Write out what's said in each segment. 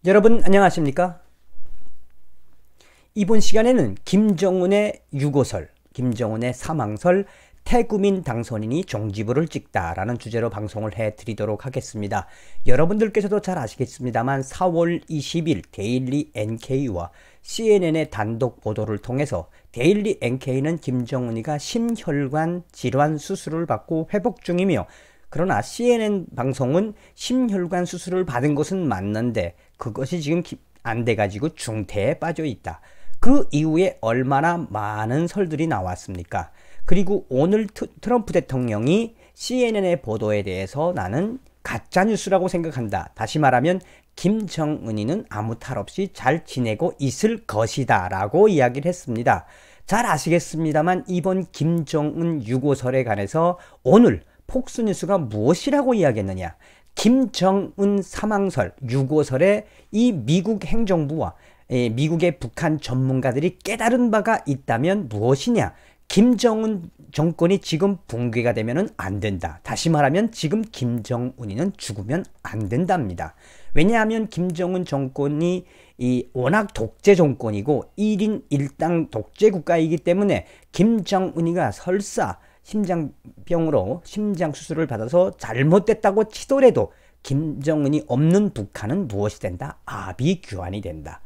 여러분 안녕하십니까? 이번 시간에는 김정은의 유고설, 김정은의 사망설, 태구민 당선인이 종지부를 찍다라는 주제로 방송을 해드리도록 하겠습니다. 여러분들께서도 잘 아시겠습니다만 4월 20일 데일리 NK와 CNN의 단독 보도를 통해서 데일리 NK는 김정은이가 심혈관 질환 수술을 받고 회복 중이며, 그러나 CNN 방송은 심혈관 수술을 받은 것은 맞는데 그것이 지금 안 돼가지고 중태에 빠져 있다. 그 이후에 얼마나 많은 설들이 나왔습니까? 그리고 오늘 트럼프 대통령이 CNN의 보도에 대해서 나는 가짜뉴스라고 생각한다. 다시 말하면 김정은이는 아무 탈 없이 잘 지내고 있을 것이다 라고 이야기를 했습니다. 잘 아시겠습니다만 이번 김정은 유고설에 관해서 오늘 폭스뉴스가 무엇이라고 이야기했느냐? 김정은 사망설, 유고설에 이 미국 행정부와 미국의 북한 전문가들이 깨달은 바가 있다면 무엇이냐? 김정은 정권이 지금 붕괴가 되면 안 된다. 다시 말하면 지금 김정은이는 죽으면 안 된답니다. 왜냐하면 김정은 정권이 워낙 독재 정권이고 1인 1당 독재 국가이기 때문에 김정은이가 설사 심장병으로 심장 수술을 받아서 잘못됐다고 치더라도 김정은이 없는 북한은 무엇이 된다? 아비규환이 된다.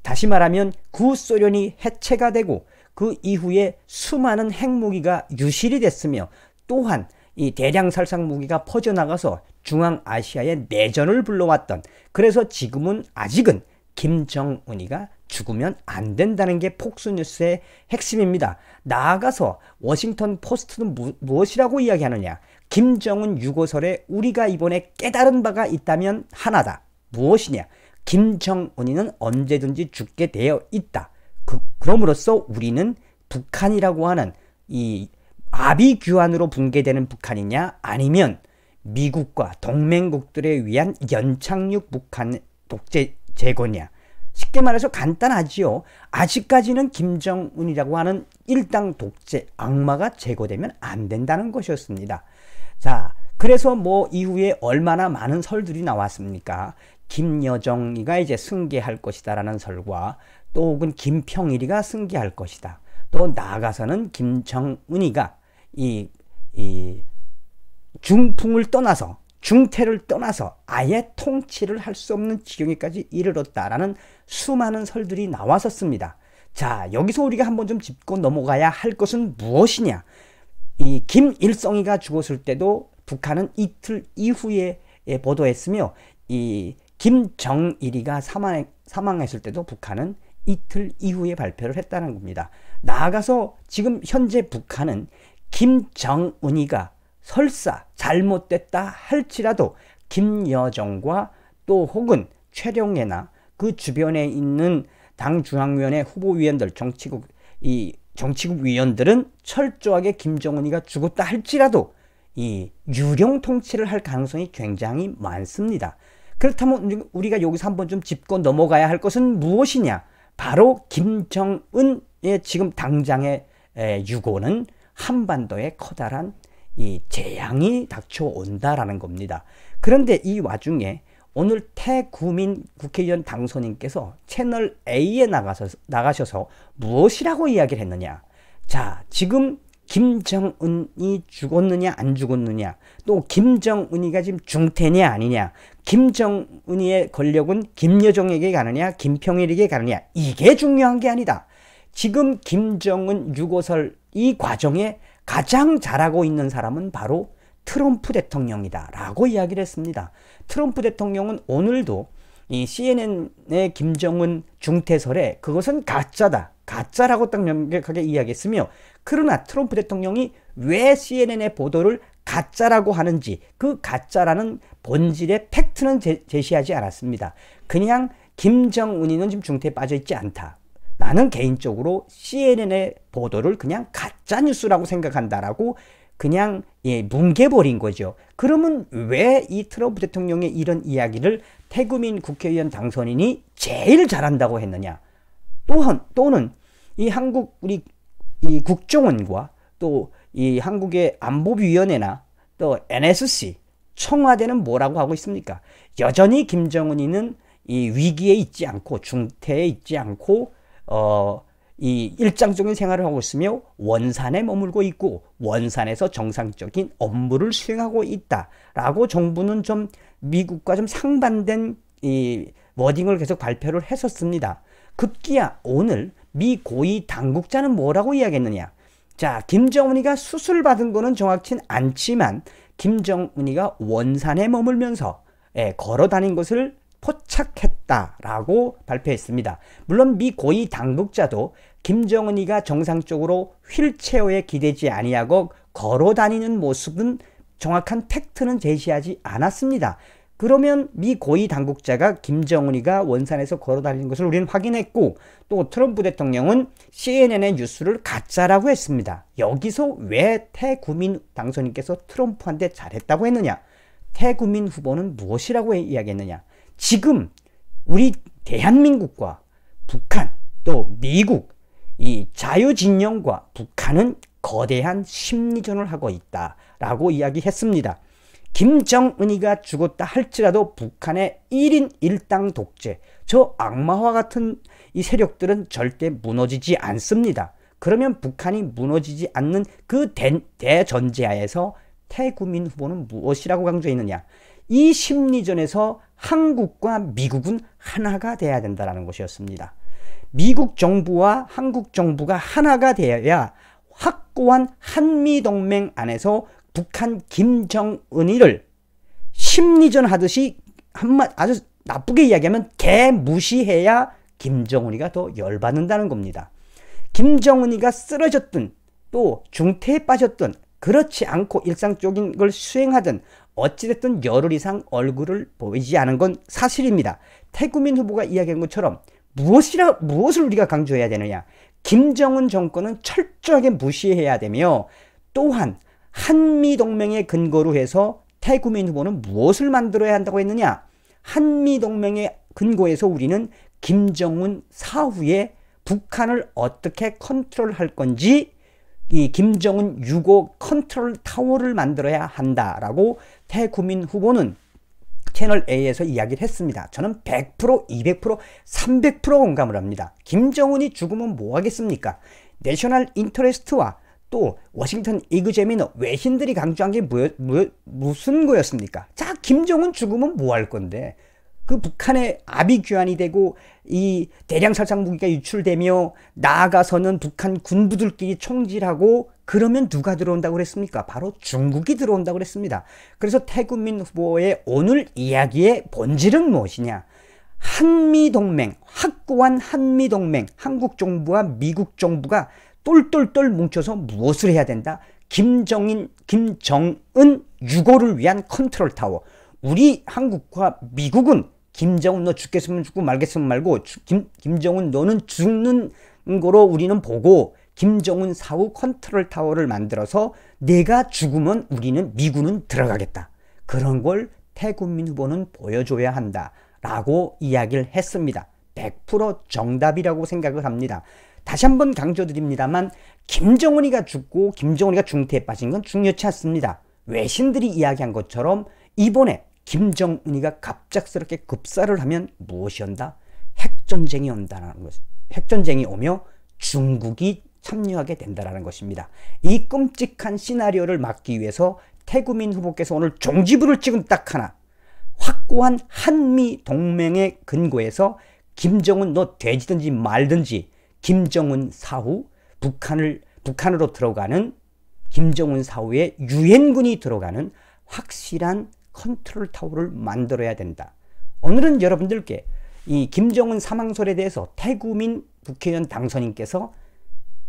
다시 말하면 구소련이 해체가 되고 그 이후에 수많은 핵무기가 유실이 됐으며, 또한 이 대량 살상 무기가 퍼져나가서 중앙아시아의 내전을 불러왔던, 그래서 지금은 아직은 김정은이가 죽으면 안 된다는 게 폭스뉴스의 핵심입니다. 나아가서 워싱턴 포스트는 무엇이라고 이야기하느냐? 김정은 유고설에 우리가 이번에 깨달은 바가 있다면 하나다. 무엇이냐? 김정은이는 언제든지 죽게 되어 있다. 그럼으로써 우리는 북한이라고 하는 이 아비규환으로 붕괴되는 북한이냐, 아니면 미국과 동맹국들에 의한 연착륙 북한 독재 제거냐. 쉽게 말해서 간단하지요. 아직까지는 김정은이라고 하는 일당 독재 악마가 제거되면 안 된다는 것이었습니다. 자, 그래서 이후에 얼마나 많은 설들이 나왔습니까? 김여정이가 이제 승계할 것이다 라는 설과, 또 혹은 김평일이가 승계할 것이다. 또 나아가서는 김정은이가 이 중풍을 떠나서, 중태를 떠나서 아예 통치를 할 수 없는 지경에까지 이르렀다라는 수많은 설들이 나왔었습니다. 자, 여기서 우리가 한번 좀 짚고 넘어가야 할 것은 무엇이냐? 이 김일성이가 죽었을 때도 북한은 이틀 이후에 보도했으며, 이 김정일이가 사망했을 때도 북한은 이틀 이후에 발표를 했다는 겁니다. 나아가서 지금 현재 북한은 김정은이가 설사 잘못됐다 할지라도 김여정과 또 혹은 최룡해나 그 주변에 있는 당 중앙위원회 후보위원들, 정치국 위원들은 철저하게 김정은이가 죽었다 할지라도 이 유령 통치를 할 가능성이 굉장히 많습니다. 그렇다면 우리가 여기서 한번 좀 짚고 넘어가야 할 것은 무엇이냐? 바로 김정은의 지금 당장의 유고는 한반도에 커다란 이 재앙이 닥쳐온다라는 겁니다. 그런데 이 와중에 오늘 태구민 국회의원 당선인께서 채널 A에 나가셔서 무엇이라고 이야기를 했느냐? 자, 지금 김정은이 죽었느냐 안 죽었느냐, 또 김정은이가 지금 중태냐 아니냐, 김정은이의 권력은 김여정에게 가느냐 김평일에게 가느냐, 이게 중요한 게 아니다. 지금 김정은 유고설 이 과정에 가장 잘하고 있는 사람은 바로 트럼프 대통령이다 라고 이야기를 했습니다. 트럼프 대통령은 오늘도 이 CNN의 김정은 중태설에 그것은 가짜라고 딱 명백하게 이야기했으며, 그러나 트럼프 대통령이 왜 CNN의 보도를 가짜라고 하는지, 그 가짜라는 본질의 팩트는 제시하지 않았습니다. 그냥 김정은이는 지금 중태에 빠져 있지 않다. 나는 개인적으로 CNN의 보도를 그냥 가짜뉴스라고 생각한다라고 그냥 뭉개버린 거죠. 그러면 왜 이 트럼프 대통령의 이런 이야기를 태구민 국회의원 당선인이 제일 잘한다고 했느냐? 또는 이 한국 이 국정원과 또 이 한국의 안보위원회나 또 NSC, 청와대는 뭐라고 하고 있습니까? 여전히 김정은이는 이 위기에 있지 않고 중태에 있지 않고 이 일상적인 생활을 하고 있으며 원산에 머물고 있고 원산에서 정상적인 업무를 수행하고 있다라고 정부는 좀 미국과 좀 상반된 이 워딩을 계속 발표를 했었습니다. 급기야 오늘 미 고위 당국자는 뭐라고 이야기했느냐. 자, 김정은이가 수술받은 거는 정확치는 않지만 김정은이가 원산에 머물면서 걸어 다닌 것을 포착했다라고 발표했습니다. 물론 미 고위 당국자도 김정은이가 정상적으로 휠체어에 기대지 아니하고 걸어 다니는 모습은 정확한 팩트는 제시하지 않았습니다. 그러면 미 고위 당국자가 김정은이가 원산에서 걸어 다니는 것을 우리는 확인했고 또 트럼프 대통령은 CNN의 뉴스를 가짜라고 했습니다. 여기서 왜 태구민 당선인께서 트럼프한테 잘했다고 했느냐? 태구민 후보는 무엇이라고 이야기했느냐? 지금 우리 대한민국과 북한 또 미국 이 자유진영과 북한은 거대한 심리전을 하고 있다라고 이야기했습니다. 김정은이가 죽었다 할지라도 북한의 1인 1당 독재, 저 악마와 같은 이 세력들은 절대 무너지지 않습니다. 그러면 북한이 무너지지 않는 그 대전제하에서 태구민 후보는 무엇이라고 강조했느냐? 이 심리전에서 한국과 미국은 하나가 돼야 된다는 것이었습니다. 미국 정부와 한국 정부가 하나가 되어야 확고한 한미동맹 안에서 북한 김정은이를 심리전 하듯이 아주 나쁘게 이야기하면 개무시해야 김정은이가 더 열받는다는 겁니다. 김정은이가 쓰러졌든 또 중태에 빠졌든 그렇지 않고 일상적인 걸 수행하든 어찌됐든 열흘 이상 얼굴을 보이지 않은 건 사실입니다. 태구민 후보가 이야기한 것처럼 무엇을 우리가 강조해야 되느냐? 김정은 정권은 철저하게 무시해야 되며 또한 한미동맹의 근거로 해서 태구민 후보는 무엇을 만들어야 한다고 했느냐? 한미동맹의 근거에서 우리는 김정은 사후에 북한을 어떻게 컨트롤할 건지 이 김정은 6.5 컨트롤 타워를 만들어야 한다라고 태구민 후보는 채널 A에서 이야기를 했습니다. 저는 100%, 200%, 300% 공감을 합니다. 김정은이 죽으면 뭐 하겠습니까? 내셔널 인터레스트와 또 워싱턴 이그제미너 외신들이 강조한 게 무슨 거였습니까? 자, 김정은 죽으면 뭐 할 건데? 그 북한의 아비규환이 되고 이 대량 살상 무기가 유출되며 나아가서는 북한 군부들끼리 총질하고 그러면 누가 들어온다고 그랬습니까? 바로 중국이 들어온다고 그랬습니다. 그래서 태구민 후보의 오늘 이야기의 본질은 무엇이냐? 한미동맹, 확고한 한미동맹, 한국 정부와 미국 정부가 똘똘똘 뭉쳐서 무엇을 해야 된다? 김정은 6.5를 위한 컨트롤 타워. 우리 한국과 미국은 김정은 너 죽겠으면 죽고 말겠으면 말고 김정은 너는 죽는 거로 우리는 보고 김정은 사후 컨트롤 타워를 만들어서 내가 죽으면 우리는 미군은 들어가겠다. 그런 걸 태구민 후보는 보여줘야 한다라고 이야기를 했습니다. 100% 정답이라고 생각을 합니다. 다시 한번 강조드립니다만 김정은이가 죽고 김정은이가 중태에 빠진 건 중요치 않습니다. 외신들이 이야기한 것처럼 이번에 김정은이가 갑작스럽게 급사를 하면 무엇이 온다? 핵전쟁이 온다는 것. 핵전쟁이 오며 중국이 참여하게 된다는 것입니다. 이 끔찍한 시나리오를 막기 위해서 태구민 후보께서 오늘 종지부를 찍은 딱 하나. 확고한 한미 동맹의 근거에서 김정은 너 돼지든지 말든지 김정은 사후 북한으로 들어가는 김정은 사후에 유엔군이 들어가는 확실한 컨트롤 타워를 만들어야 된다. 오늘은 여러분들께 이 김정은 사망설에 대해서 태구민 국회의원 당선인께서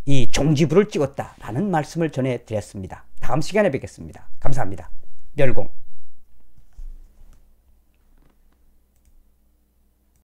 이 종지부를 찍었다라는 말씀을 전해드렸습니다. 다음 시간에 뵙겠습니다. 감사합니다. 멸공.